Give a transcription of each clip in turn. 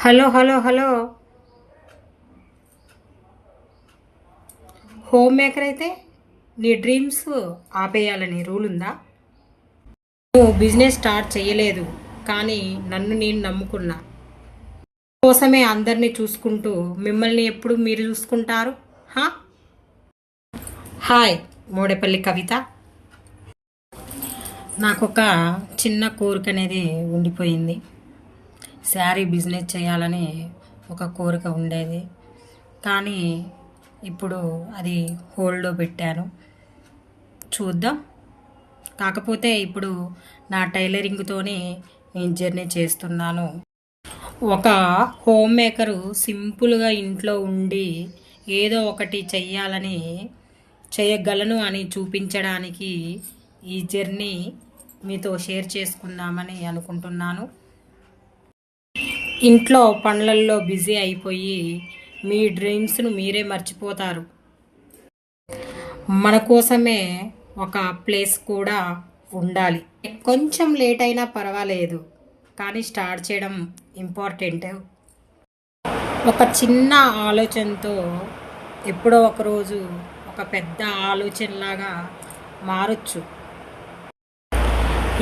Hello hello hello. Home maker అయితే నీ dreams ఆపేయాలని rule ఉందా? నువ్వు బిజినెస్ స్టార్ట్ చేయలేదు, కానీ నన్ను నేను నమ్ముకున్నా. కోసమే అందరినీ చూసుకుంటూ మిమ్మల్ని ఎప్పుడు మీరు చూసుకుంటారు? హా. హాయ్, మోడేపల్లి కవిత. నాకు ఒక చిన్న కోరిక అనేది ఉండిపోయింది. శారీ బిజినెస్ చేయాలని ఒక కోరిక ఉండేది, కానీ ఇప్పుడు అది హోల్డ్లో పెట్టాను. చూద్దాం. కాకపోతే ఇప్పుడు నా టైలరింగ్తోనే నేను జర్నీ చేస్తున్నాను. ఒక హోమ్ మేకరు సింపుల్గా ఇంట్లో ఉండి ఏదో ఒకటి చెయ్యాలని చేయగలను అని చూపించడానికి ఈ జర్నీ మీతో షేర్ చేసుకుందామని అనుకుంటున్నాను. ఇంట్లో పనులల్లో బిజీ అయిపోయి మీ డ్రీమ్స్ను మీరే మర్చిపోతారు. మన కోసమే ఒక ప్లేస్ కూడా ఉండాలి. కొంచెం లేట్ అయినా పర్వాలేదు, కానీ స్టార్ట్ చేయడం ఇంపార్టెంట్. ఒక చిన్న ఆలోచనతో ఎప్పుడో ఒకరోజు ఒక పెద్ద ఆలోచనలాగా మారచ్చు.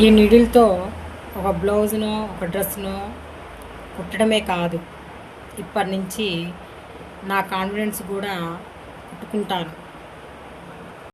ఈ నీడిల్తో ఒక బ్లౌజ్నో ఒక డ్రెస్నో కుట్టడమే కాదు, ఇప్పటి నుంచి నా కాన్ఫిడెన్స్ కూడా కుట్టుకుంటాను.